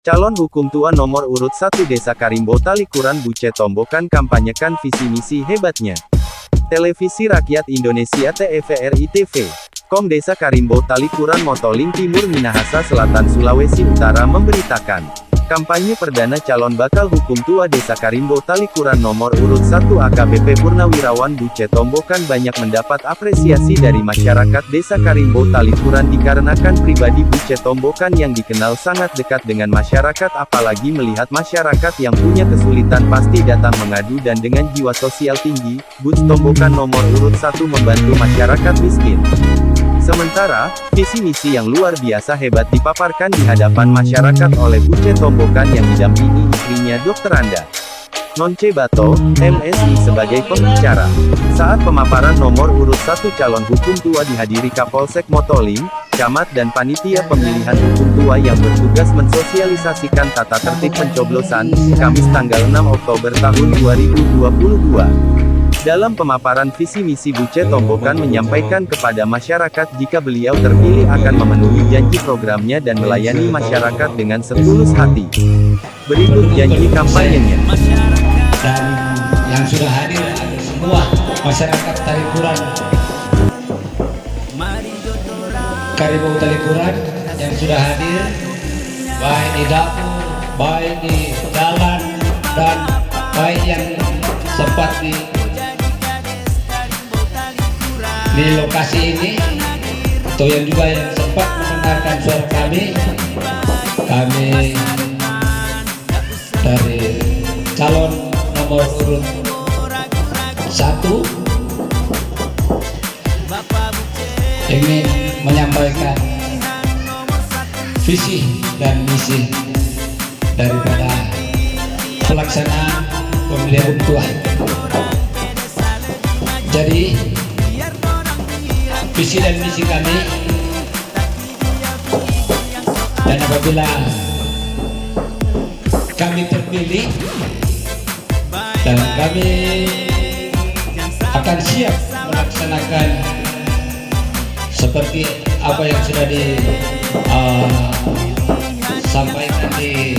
Calon hukum tua nomor urut 1 Desa Karimbo Talikuran Buce Tombokan kampanyekan visi misi hebatnya. Televisi Rakyat Indonesia TVRI TV. Kom Desa Karimbo Talikuran Motoling Timur Minahasa Selatan Sulawesi Utara memberitakan. Kampanye perdana calon bakal hukum tua Desa Karimbo Talikuran nomor urut 1 AKBP Purnawirawan Buce Tombokan banyak mendapat apresiasi dari masyarakat Desa Karimbo Talikuran dikarenakan pribadi Buce Tombokan yang dikenal sangat dekat dengan masyarakat, apalagi melihat masyarakat yang punya kesulitan pasti datang mengadu, dan dengan jiwa sosial tinggi, Buce Tombokan nomor urut 1 membantu masyarakat miskin. Sementara, visi misi yang luar biasa hebat dipaparkan di hadapan masyarakat oleh Buce Tombokan yang didampingi istrinya Dr. Anda Nonce Bato, MSI sebagai pembicara. Saat pemaparan nomor urut 1 calon hukum tua dihadiri Kapolsek Motoling, camat dan panitia pemilihan hukum tua yang bertugas mensosialisasikan tata tertib pencoblosan, Kamis tanggal 6 Oktober tahun 2022. Dalam pemaparan visi misi, Buce Tombokan menyampaikan kepada masyarakat jika beliau terpilih akan memenuhi janji programnya dan melayani masyarakat dengan setulus hati. Berikut janji kampanyenya. Dan yang sudah hadir semua masyarakat Talikuran, Karimbo Talikuran yang sudah hadir, baik di dapur, baik di jalan, dan baik yang sempat di lokasi ini, atau yang juga yang sempat mendengarkan suara kami dari calon nomor urut 1 ingin menyampaikan visi dan misi daripada pelaksanaan pemilihan tua. Jadi visi dan misi kami, dan apabila kami terpilih, dan kami akan siap melaksanakan seperti apa yang sudah disampaikan di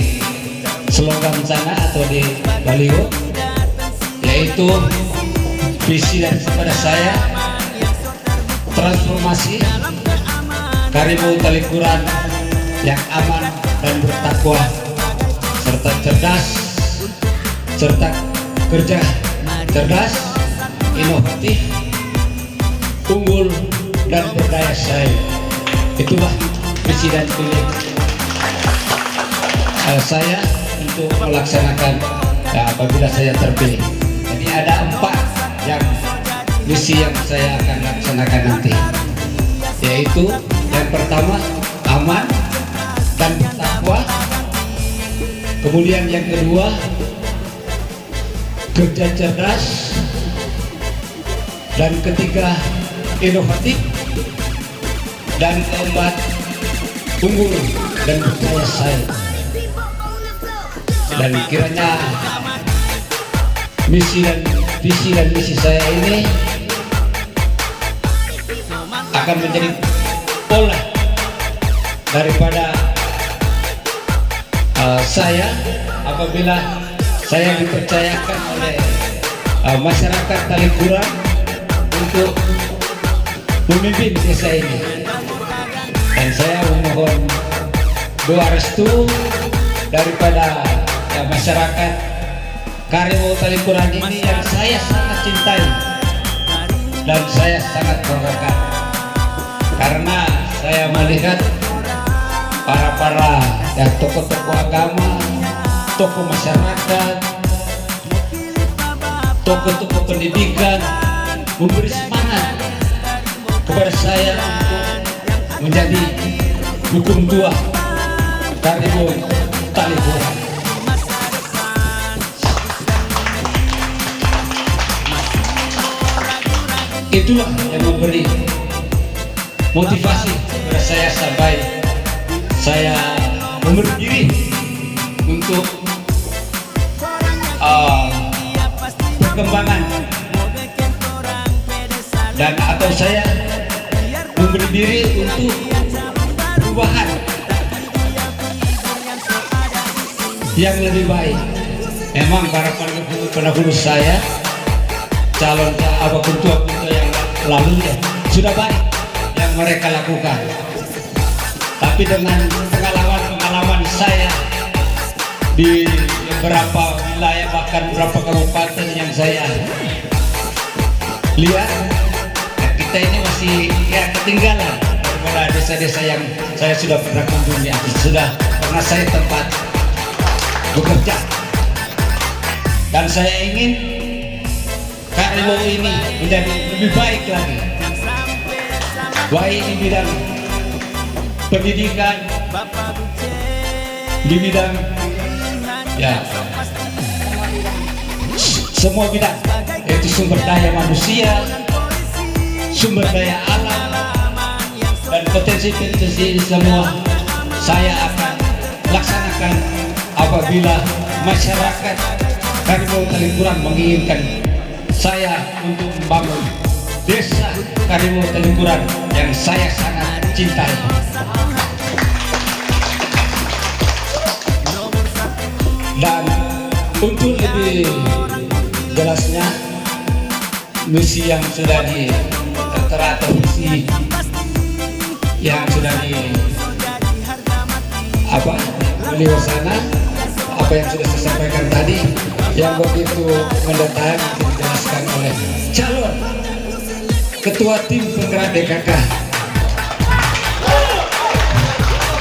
slogan sana atau di baliho, yaitu visi daripada saya, transformasi Karimbo Talikuran yang aman dan bertakwa, serta cerdas, serta kerja cerdas, inovatif, unggul, dan berdaya saing. Itulah visi dan pilih saya untuk melaksanakan apabila saya terpilih. Jadi ada 4 yang misi yang saya akan laksanakan nanti, yaitu yang pertama aman dan bertakwa, kemudian yang kedua kerja cerdas, dan ketiga inovatif, dan keempat unggul dan berdaya saing. Dan kiranya visi dan misi saya ini akan menjadi pola daripada saya apabila saya dipercayakan oleh masyarakat Talikuran untuk memimpin desa ini. Dan saya memohon doa restu daripada masyarakat Karimbo Talikuran ini yang saya sangat cintai dan saya sangat banggakan, karena saya melihat para tokoh-tokoh agama, tokoh masyarakat, tokoh-tokoh pendidikan memberi semangat kepada saya untuk menjadi hukum tua Karimbo Talikuran. Itulah yang memberi motivasi kepada saya sampai saya memberi diri untuk perkembangan, dan atau saya memberi diri untuk perubahan yang lebih baik. Memang para pendahulu saya, calon ketua yang lalunya sudah baik yang mereka lakukan. Tapi dengan pengalaman saya di beberapa wilayah, bahkan beberapa kabupaten yang saya lihat, kita ini masih ketinggalan daripada desa-desa yang saya sudah pernah kunjungi, sudah pernah saya tempat bekerja. Dan saya ingin Karimbo ini menjadi lebih baik lagi, baik di bidang pendidikan, di bidang semua bidang, yaitu sumber daya manusia, sumber daya alam, dan potensi-potensi semua saya akan laksanakan apabila masyarakat Karimbo Talikuran menginginkan saya untuk membangun desa Karimbo Talikuran yang saya sangat cintai. Dan untuk lebih jelasnya, misi yang sudah tertera atau misi yang sudah beliau sana, apa yang sudah saya sampaikan tadi, yang begitu mendetail dijelaskan oleh calon ketua tim penggerak DKK.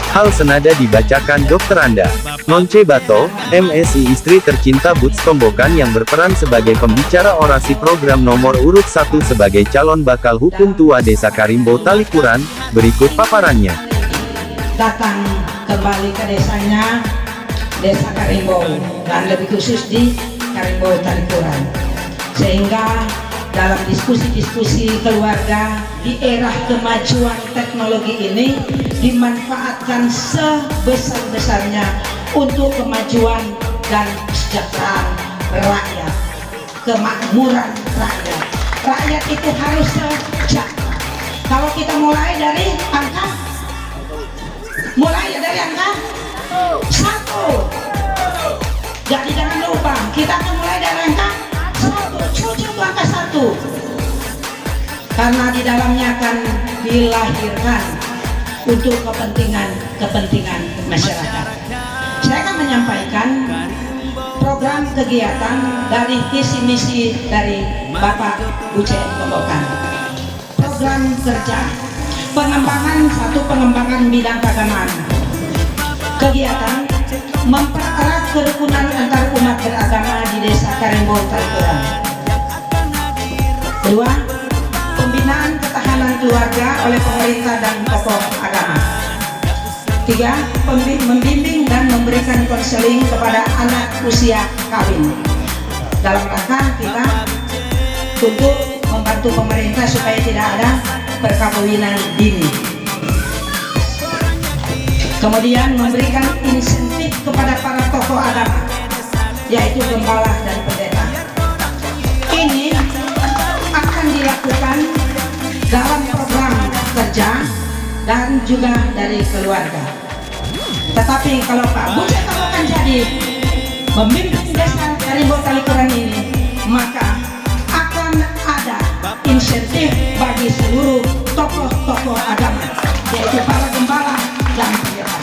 Hal senada dibacakan Dr. Anda. Nonce Bato, MSI istri tercinta Butz Tombokan yang berperan sebagai pembicara orasi program nomor urut 1 sebagai calon bakal hukum tua Desa Karimbo Talikuran, berikut paparannya. Datang kembali ke desanya, Desa Karimbo, dan lebih khusus di Karimbo Talikuran. Sehingga dalam diskusi-diskusi keluarga di era kemajuan teknologi ini dimanfaatkan sebesar-besarnya untuk kemajuan dan kesejahteraan rakyat, kemakmuran rakyat. Rakyat itu harus sejahtera. Kalau kita mulai dari angka 1. Jadi jangan lupa, kita akan mulai dari angka 1, cucu itu angka 1. Karena di dalamnya akan dilahirkan untuk kepentingan masyarakat. Saya akan menyampaikan program kegiatan dari visi misi dari Bapak Buce Tombokan. Program kerja pengembangan bidang keagamaan. Kegiatan mempererat kerukunan antar umat beragama di Desa Karimbo Talikuran. 2. Pembinaan ketahanan keluarga oleh pemerintah dan tokoh agama. 3. Membimbing dan memberikan konseling kepada anak usia kawin. Dalam rangka kita untuk membantu pemerintah supaya tidak ada perkawinan dini. Kemudian memberikan insentif kepada para tokoh agama, yaitu gembala dan pendeta. Ini akan dilakukan dalam program kerja dan juga dari keluarga. Tetapi kalau Pak Buce akan jadi memimpin Desa Karimbo Talikuran ini, maka akan ada insentif bagi seluruh tokoh-tokoh agama, yaitu para gembala dan pendeta.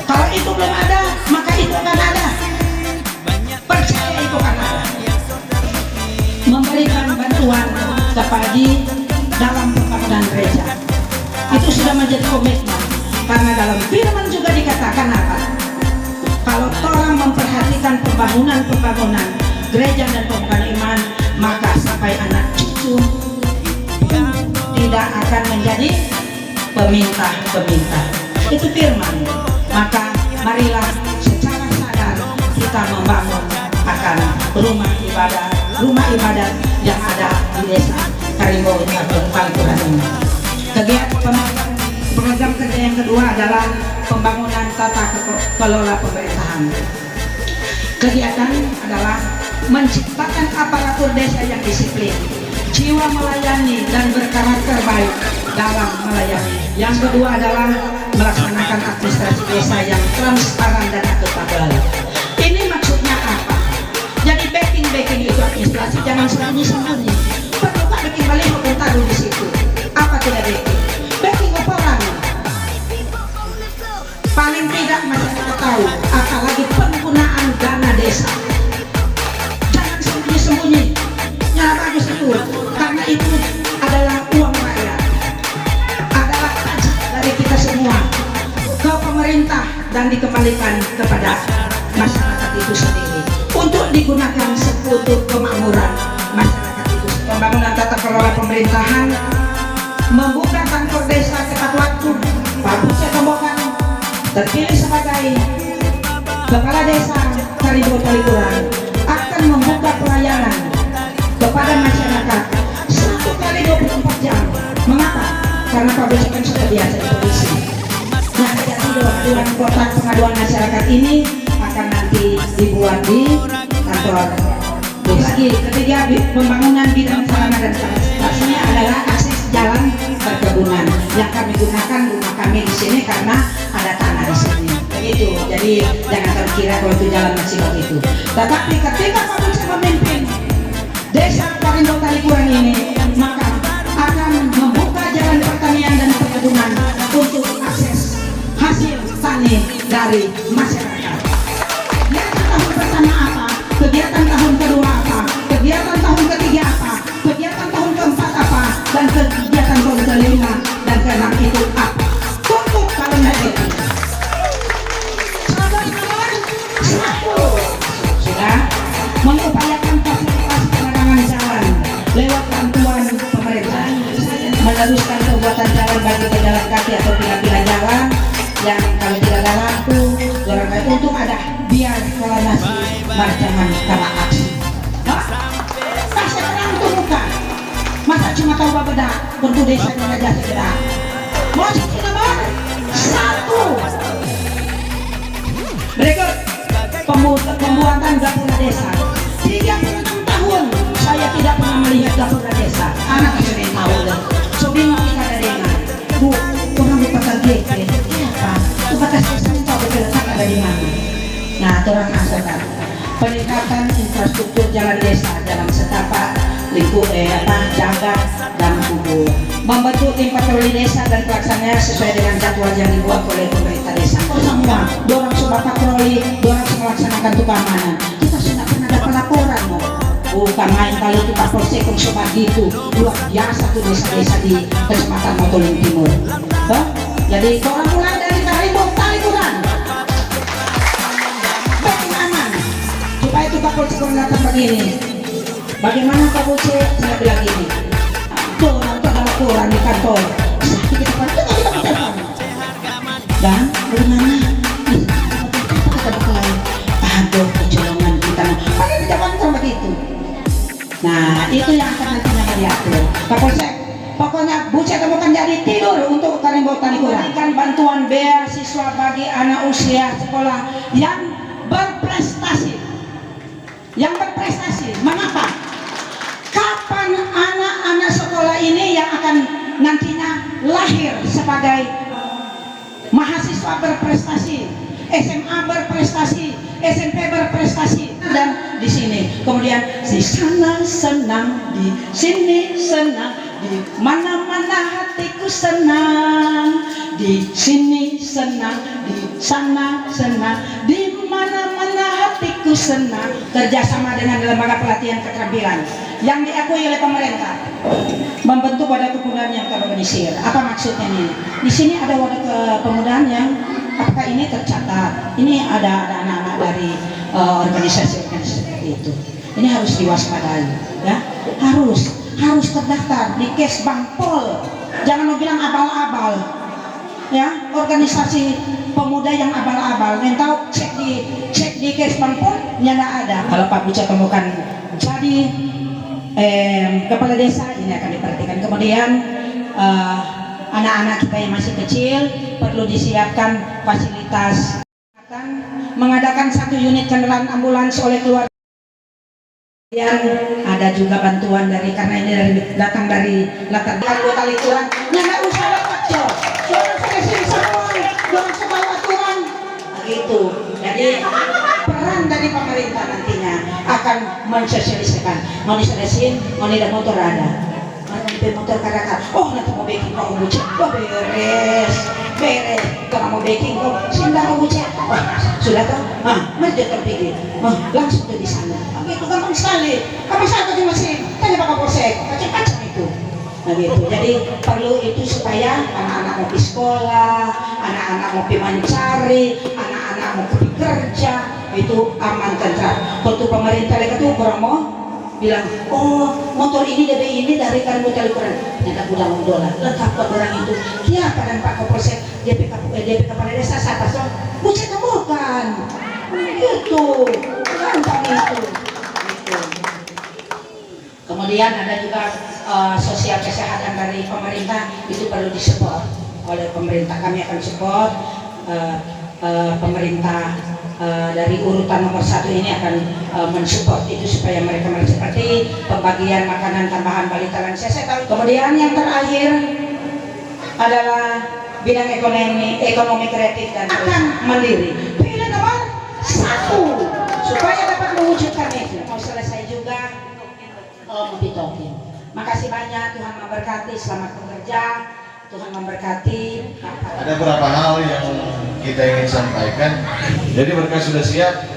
Kalau itu belum ada, maka itu akan ada. Percaya itu akan ada. Memberikan bantuan kepada dalam pembangunan gereja. Itu sudah menjadi komitmen. Karena dalam firman juga dikatakan apa? Kalau orang memperhatikan pembangunan gereja dan pembangunan iman, maka sampai anak cucu pun tidak akan menjadi peminta. Itu firman. Maka marilah secara sadar kita membangun akan rumah ibadat yang ada di Desa Karimbo Talikuran ini. Kegiatan program kerja yang kedua adalah pembangunan tata kelola pemerintahan. Kegiatan adalah menciptakan aparatur desa yang disiplin, jiwa melayani dan berkarakter baik dalam melayani. Yang kedua adalah melaksanakan administrasi desa yang transparan dan akuntabel. tahu, apalagi penggunaan dana desa. Jangan sembunyi-sembunyi. Ya bagus itu, karena itu adalah uang rakyat, adalah pajak dari kita semua ke pemerintah dan dikembalikan kepada masyarakat itu sendiri untuk digunakan sekutu kemakmuran masyarakat itu. Pembangunan tata kelola pemerintahan, membuka kantor desa tepat waktu. Pak Buce Tombokan terpilih sebagai kepala desa Karimbo Talikuran akan membuka pelayanan kepada masyarakat 1 kali 24 jam. Mengapa? Karena Pak Buce kan sudah biasa di polisi. Nah, jadi dewan kotak pengaduan masyarakat ini akan nanti dibuat di kantor desa. Ketiga, pembangunan bidang sarana dan prasarana adalah akses jalan perkebunan yang kami gunakan rumah kami di sini karena ada tanah di sini. Begitu. Jadi jangan terkira kalau itu jalan masih begitu. Tetapi ketika Pak Buce memimpin desa Karimbo Talikuran ini, maka akan membuka jalan pertanian dan perkebunan untuk akses hasil tani dari masyarakat. Kegiatan tahun pertama apa? Kegiatan tahun kedua apa? Kegiatan tahun ketiga apa? Kegiatan tahun keempat apa? Dan kegiatan tahun kelima dan keenam itu apa? Tutup kalender itu. Sahabat-sahabat, satu sudah mengupayakan fasilitas penerangan jalan lewat bantuan pemerintah, meneruskan pembuatan jalan bagi pejalan kaki atau pilah-pilah jalan yang kalau tidak ada lampu, barangkali untuk ada biar koordinasi marjangan kala aksi. Kasih terang tuh muka. Masa cuma tahu beda bentuk desa yang aja segera. Masih tidak bar. Satu. Berikut pembuatan gapura desa. 36 tahun saya tidak pernah melihat gapura desa. Anak sudah tahu deh. So bingung kita ada dengar. Bu, orang di pasar GT. Itu batas desa tahu berletak ada di mana. Nah, orang asalkan peningkatan infrastruktur jalan desa, jalan setapak, jagat dan kubur. Membentuk tim patroli desa dan pelaksananya sesuai dengan jadwal yang dibuat oleh pemerintah desa. Semua, dorong coba patroli, dorong melaksanakan keamanan. Kita sudah pernah dapat laporan, bukan main kali itu Pak Polsek coba gitu. Luar biasa tuh desa-desa di Kecamatan Motoling Timur. Jadi orang mulai dari Karimbo Talikuran. Supaya itu Pak Polsek datang begini. Bagaimana Pak Buce? Saya bilang gini. Tuh, nanti ada laporan di kantor. Kita telepon. Dan bagaimana? Kita bakal aduh kecolongan kita. Pakai di depan sama begitu. Nah, itu yang akan nantinya diatur. Pak Polsek, pokoknya Buce temukan jadi tidur untuk Karimbo Talikuran. Berikan bantuan beasiswa bagi anak usia sekolah yang berprestasi. Mengapa? Kapan anak-anak sekolah ini yang akan nantinya lahir sebagai mahasiswa berprestasi, SMA berprestasi, SMP berprestasi, dan di sini kemudian di sana senang, di sini senang, di mana-mana hatiku senang, di sini senang, di sana senang, di mana-mana hatiku senang. Kerjasama dengan lembaga pelatihan keterampilan yang diakui oleh pemerintah, membentuk wadah kepemudaan yang terorganisir. Apa maksudnya ini? Di sini ada wadah kepemudaan yang apakah ini tercatat? Ini ada anak-anak dari organisasi-organisasi seperti itu. Ini harus diwaspadai, ya. Harus terdaftar di Kesbangpol. Jangan mau bilang abal-abal, ya. Organisasi pemuda yang abal-abal. Yang tahu cek di Kesbangpol, nyata ada. Kalau Pak Buce temukan jadi kepala desa, ini akan diperhatikan. Kemudian anak-anak kita yang masih kecil perlu disiapkan fasilitas. Mengadakan 1 unit kendaraan ambulans oleh keluarga. Yang ada juga bantuan dari, karena ini datang dari latar belakang Talikuran. Nggak usah dapat cok. Orang presiden semua, orang sebagai aturan. Begitu. Jadi peran dari pemerintah nantinya akan mensosialisasikan. Mau diselesin, mau tidak motor ada. Mau motor kadakan. Oh nanti mau bikin kok Buce. Oh beres. bere kalau mau baking kok sinta mau bucet. Sudah toh? Mas dia terpikir. Langsung tuh di sana. Itu gampang sekali. Kamu satu di mesin, tanya Pak Kapolsek, macam-macam itu. Nah gitu. Jadi perlu itu supaya anak-anak mau pergi sekolah, anak-anak mau pergi mencari, anak-anak mau pergi kerja, itu aman tentram. Waktu pemerintah lagi tuh kurang mau bilang, oh motor ini DB ini dari Karimbo Talikuran, ternyata udah $1 lengkap buat orang itu. Iya pada Pak Kapolsek, DP kepala desa siapa so? Bucet bukan. Gitu, gampang itu. Gitu. Kemudian ada juga sosial kesehatan dari pemerintah, itu perlu disupport oleh pemerintah. Kami akan support pemerintah dari urutan nomor 1 ini akan mensupport itu supaya mereka seperti pembagian makanan tambahan balita lansia. Saya tahu. Kemudian yang terakhir adalah bidang ekonomi kreatif dan akan mandiri. Pilih nomor 1 supaya dapat mewujudkan itu. Mau selesai juga. Oh, mau ditokin. Makasih banyak, Tuhan memberkati, selamat bekerja, Tuhan memberkati. Ada beberapa hal yang kita ingin sampaikan. Jadi mereka sudah siap,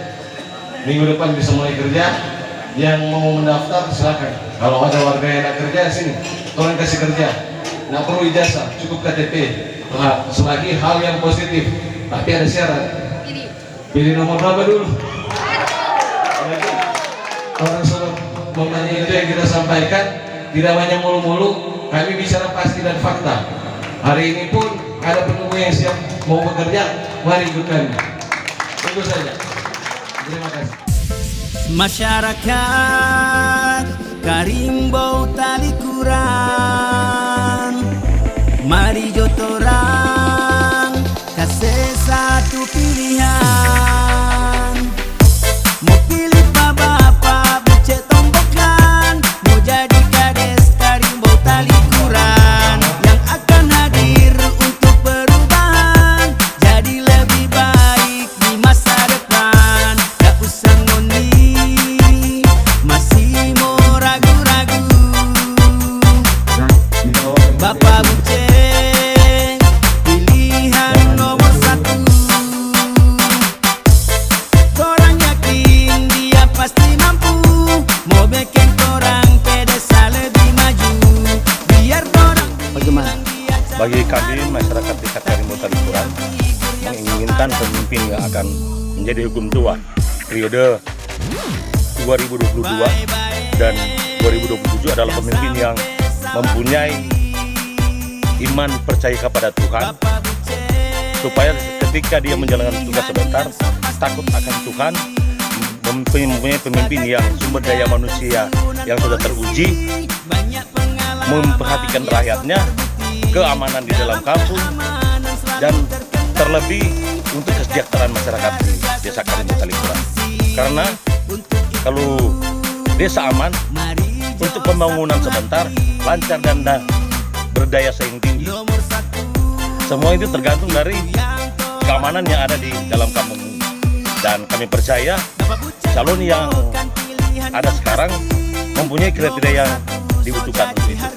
minggu depan bisa mulai kerja. Yang mau mendaftar silakan. Kalau ada warga yang nak kerja sini, tolong kasih kerja. Nggak perlu ijazah, cukup KTP. Selagi hal yang positif, tapi ada syarat. Pilih nomor berapa dulu? Orang sudah memang itu yang kita sampaikan. Tidak banyak mulu-mulu, kami bicara pasti dan fakta. Hari ini pun ada penunggu yang siap mau bekerja, mari ikut kami. Tunggu saja. Terima kasih. Masyarakat Karimbo Talikuran, mari jotorang kasih satu pilihan. Mau pilih Bapak bucet tombokan, mau jadi kades Karimbo Talikuran yang akan hadir untuk perubahan, jadi lebih baik di masa depan. Gak usah ngondi, masih mau ragu-ragu. Bapak bucet pilihan nomor 1. Korang yakin dia pasti mampu, mau bikin korang pedesa lebih maju. Biar korang Bagaimana? Bagi kami masyarakat desa Karimbo Talikuran menginginkan pemimpin yang akan menjadi hukum tua periode 2022 dan 2027 adalah pemimpin yang mempunyai iman percaya kepada Tuhan, supaya ketika dia menjalankan tugas sebentar takut akan Tuhan, mempunyai pemimpin yang sumber daya manusia yang sudah teruji, memperhatikan rakyatnya, keamanan di dalam kampung, dan terlebih untuk kesejahteraan masyarakat di desa Karimbo Talikuran. Karena kalau desa aman, untuk pembangunan sebentar lancar dan berdaya saing tinggi. Semua itu tergantung dari keamanan yang ada di dalam kampung. Dan kami percaya calon yang ada sekarang mempunyai kriteria yang dibutuhkan untuk itu.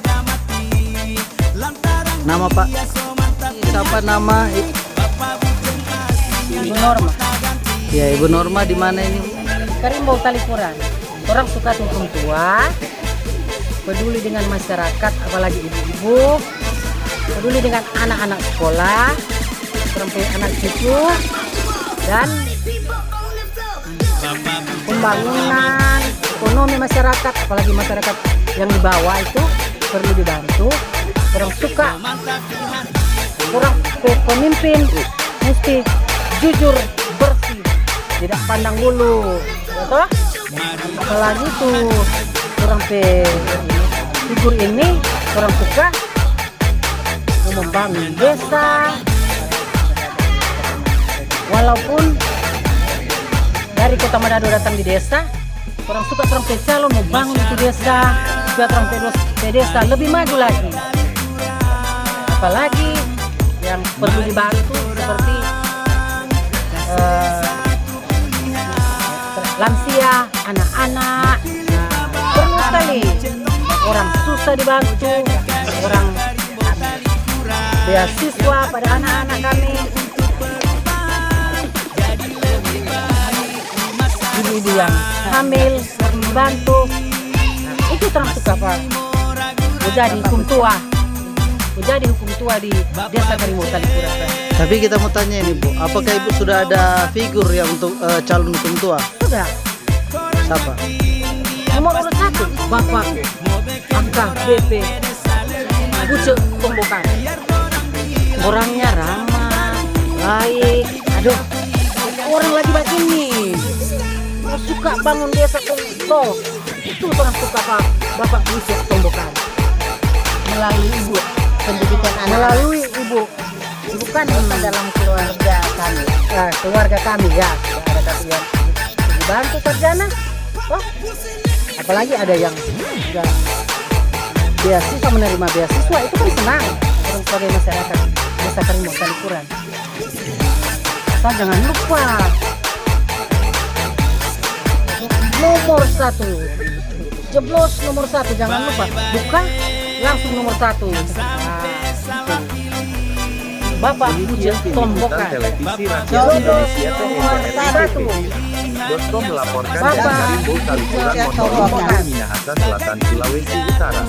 Nama Pak? Siapa nama? Ibu Norma, Ya, Ibu Norma di mana ini? Karimbo Talikuran. Orang suka hukum tua, peduli dengan masyarakat, apalagi ibu-ibu, peduli dengan anak-anak sekolah, perempuan anak cucu, dan pembangunan ekonomi masyarakat, apalagi masyarakat yang di bawah itu perlu dibantu. Orang suka, orang pemimpin mesti jujur, bersih, tidak pandang bulu, betul? Apalagi tuh orang figur ini orang suka membangun desa, walaupun dari Kota Manado datang di desa, orang suka orang calon membangun itu desa supaya orang desa lebih maju lagi. Apalagi yang perlu dibantu seperti lansia, anak-anak, perlu sekali. Orang susah dibantu, orang beasiswa pada anak-anak kami. Ibu-ibu yang hamil, membantu. Nah, itu terang suka Pak. Menjadi hukum tua. Menjadi hukum tua di Desa Karimbo Talikuran. Tapi kita mau tanya ini Bu, apakah Ibu sudah ada figur yang untuk calon hukum tua? Sudah. Siapa? Nomor urut 1 Bapak Angka BP Buce Tombokan. Orangnya ramah, baik. Aduh, orang lagi baik ini. Suka bangun desa tol. Itu orang suka Pak Bapak Buce Tombokan. Melalui ibu pendidikan anak. Melalui ibu. Ibu kan dalam keluarga kami. Nah, keluarga kami ya. Ada satu yang dibantu sarjana. Oh, apalagi ada yang beasiswa, menerima beasiswa, itu kan senang orang sebagai masyarakat Desa Karimbo Talikuran. Asal jangan lupa nomor 1, jeblos nomor 1, jangan lupa buka langsung nomor 1. Bapak Buce Tombokan. Televisi Rakyat Indonesia TVRI.com melaporkan dari Karimbo Talikuran Motor Minahasa Selatan, Sulawesi Utara.